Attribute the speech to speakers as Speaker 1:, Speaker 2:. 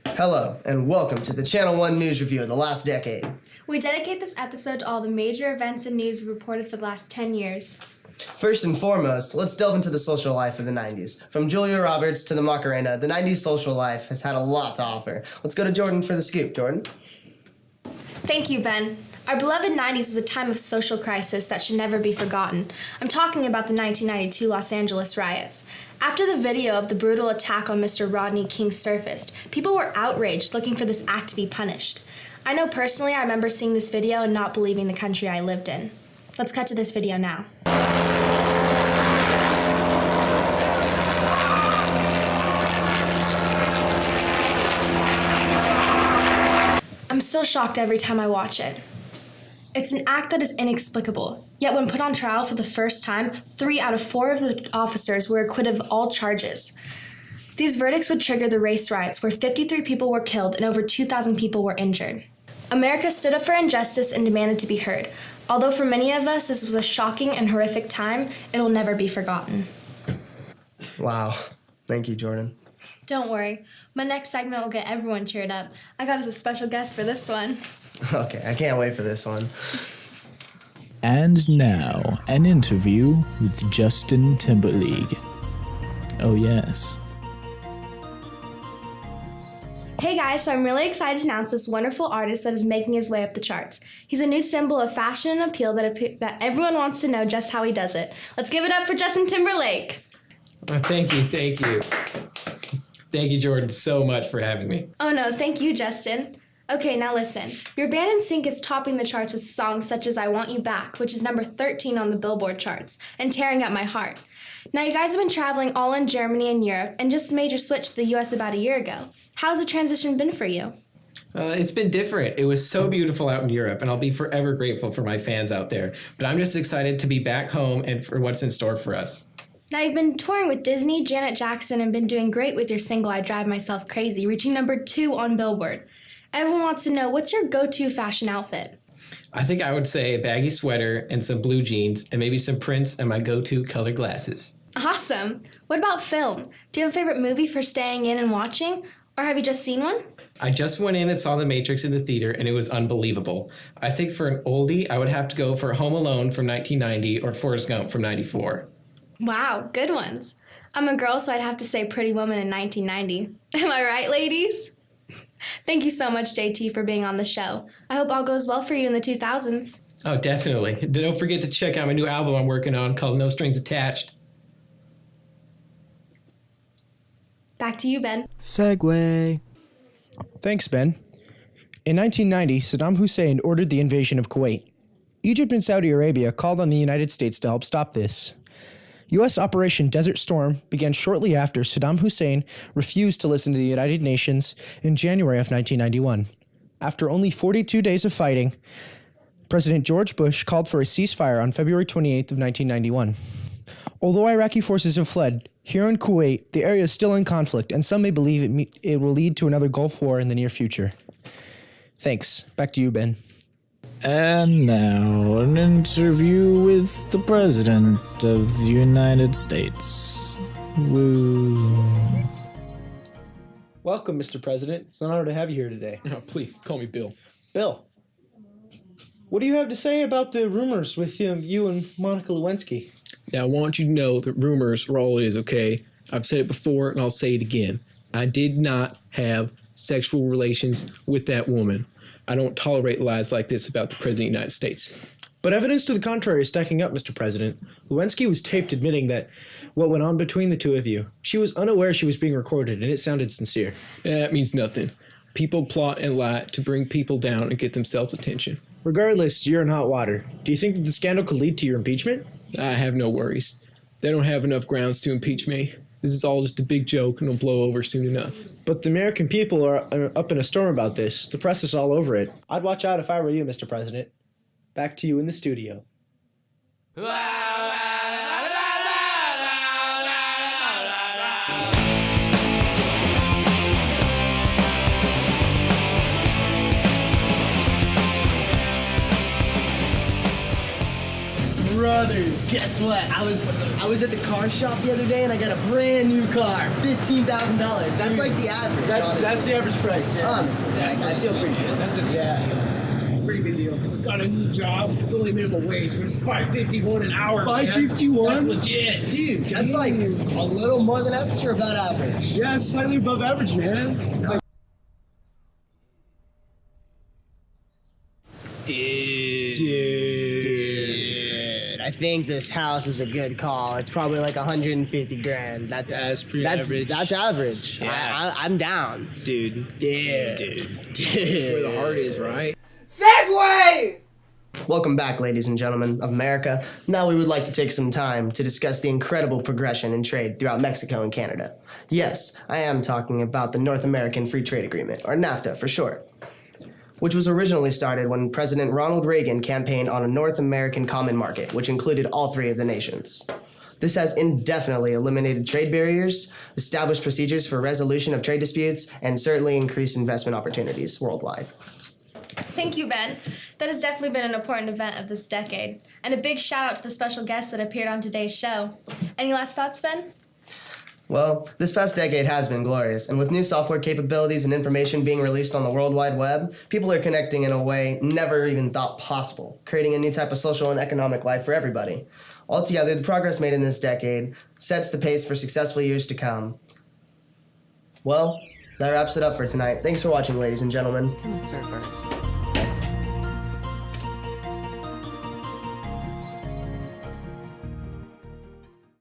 Speaker 1: Hello, and welcome to the Channel 1 News Review of the last decade.
Speaker 2: We dedicate this episode to all the major events and news reported for the last 10 years.
Speaker 1: First and foremost, let's delve into the social life of the 90s. From Julia Roberts to the Macarena, the 90s social life has had a lot to offer. Let's go to Jordan for the scoop. Jordan?
Speaker 2: Thank you, Ben. Our beloved 90s was a time of social crisis that should never be forgotten. I'm talking about the 1992 Los Angeles riots. After the video of the brutal attack on Mr. Rodney King surfaced, people were outraged, looking for this act to be punished. I know personally I remember seeing this video and not believing the country I lived in. Let's cut to this video now. I'm still shocked every time I watch it. It's an act that is inexplicable, yet when put on trial for the first time, 3 out of 4 of the officers were acquitted of all charges. These verdicts would trigger the race riots, where 53 people were killed and over 2,000 people were injured. America stood up for injustice and demanded to be heard. Although for many of us this was a shocking and horrific time, it will never be forgotten.
Speaker 1: Wow. Thank you, Jordan.
Speaker 2: Don't worry, my next segment will get everyone cheered up. I got us a special guest for this one.
Speaker 1: Okay, I can't wait for this one.
Speaker 3: And now, an interview with Justin Timberlake. Oh yes.
Speaker 2: Hey guys, so I'm really excited to announce this wonderful artist that is making his way up the charts. He's a new symbol of fashion and appeal that everyone wants to know just how he does it. Let's give it up for Justin Timberlake.
Speaker 4: Thank you. Thank you, Jordan, so much for having me.
Speaker 2: Oh no, thank you, Justin. Okay, now listen. Your band NSYNC is topping the charts with songs such as I Want You Back, which is number 13 on the Billboard charts, and Tearing Up My Heart. Now, you guys have been traveling all in Germany and Europe, and just made your switch to the US about a year ago. How's the transition been for you?
Speaker 4: It's been different. It was so beautiful out in Europe, and I'll be forever grateful for my fans out there. But I'm just excited to be back home and for what's in store for us.
Speaker 2: Now, you've been touring with Disney, Janet Jackson, and been doing great with your single I Drive Myself Crazy, reaching number 2 on Billboard. Everyone wants to know, what's your go-to fashion outfit?
Speaker 4: I think I would say a baggy sweater and some blue jeans and maybe some prints and my go-to colored glasses.
Speaker 2: Awesome. What about film? Do you have a favorite movie for staying in and watching? Or have you just seen one?
Speaker 4: I just went in and saw The Matrix in the theater, and it was unbelievable. I think for an oldie, I would have to go for Home Alone from 1990 or Forrest Gump from 94.
Speaker 2: Wow, good ones. I'm a girl, so I'd have to say Pretty Woman in 1990. Am I right, ladies? Thank you so much, JT, for being on the show. I hope all goes well for you in the 2000s.
Speaker 4: Oh, definitely. Don't forget to check out my new album I'm working on called No Strings Attached.
Speaker 2: Back to you, Ben.
Speaker 3: Segway.
Speaker 5: Thanks, Ben. In 1990, Saddam Hussein ordered the invasion of Kuwait. Egypt and Saudi Arabia called on the United States to help stop this. U.S. Operation Desert Storm began shortly after Saddam Hussein refused to listen to the United Nations in January of 1991. After only 42 days of fighting, President George Bush called for a ceasefire on February 28th of 1991. Although Iraqi forces have fled, here in Kuwait, the area is still in conflict, and some may believe it will lead to another Gulf War in the near future. Thanks. Back to you, Ben.
Speaker 3: And now, an interview with the President of the United States. Woo.
Speaker 5: Welcome, Mr. President. It's an honor to have you here today.
Speaker 4: Oh, please, call me Bill.
Speaker 5: Bill, what do you have to say about the rumors with you and Monica Lewinsky?
Speaker 4: Now, I want you to know that rumors are all it is, okay? I've said it before, and I'll say it again. I did not have sexual relations with that woman. I don't tolerate lies like this about the President of the United States.
Speaker 5: But evidence to the contrary is stacking up, Mr. President. Lewinsky was taped admitting that what went on between the two of you, she was unaware she was being recorded, and it sounded sincere.
Speaker 4: That means nothing. People plot and lie to bring people down and get themselves attention.
Speaker 5: Regardless, you're in hot water. Do you think that the scandal could lead to your impeachment?
Speaker 4: I have no worries. They don't have enough grounds to impeach me. This is all just a big joke and it'll blow over soon enough.
Speaker 5: But the American people are up in a storm about this. The press is all over it. I'd watch out if I were you, Mr. President. Back to you in the studio.
Speaker 1: Brothers, guess what? I was at the car shop the other day and I got a brand new car, $15,000. That's like the average.
Speaker 5: That's the average price. Yeah.
Speaker 1: Honestly, I feel pretty good.
Speaker 4: That's a pretty good deal. It's got a new job. It's only minimum wage, but it's $5.51 an hour.
Speaker 5: $5.51?
Speaker 4: That's legit.
Speaker 1: Dude, that's like a little more than average or about average?
Speaker 5: Yeah, it's slightly above average, man.
Speaker 1: Dude, I think this house is a good call. It's probably like 150 grand.
Speaker 4: That's pretty average.
Speaker 1: That's average.
Speaker 4: Yeah.
Speaker 1: I'm down.
Speaker 4: Dude.
Speaker 1: Dude.
Speaker 4: That's where the heart is, right?
Speaker 1: Segway! Welcome back, ladies and gentlemen of America. Now we would like to take some time to discuss the incredible progression in trade throughout Mexico and Canada. Yes, I am talking about the North American Free Trade Agreement, or NAFTA for short, which was originally started when President Ronald Reagan campaigned on a North American common market, which included all three of the nations. This has indefinitely eliminated trade barriers, established procedures for resolution of trade disputes, and certainly increased investment opportunities worldwide.
Speaker 2: Thank you, Ben. That has definitely been an important event of this decade. And a big shout out to the special guests that appeared on today's show. Any last thoughts, Ben?
Speaker 1: Well, this past decade has been glorious, and with new software capabilities and information being released on the World Wide Web, people are connecting in a way never even thought possible, creating a new type of social and economic life for everybody. Altogether, the progress made in this decade sets the pace for successful years to come. Well, that wraps it up for tonight. Thanks for watching, ladies and gentlemen.
Speaker 6: Insert verse.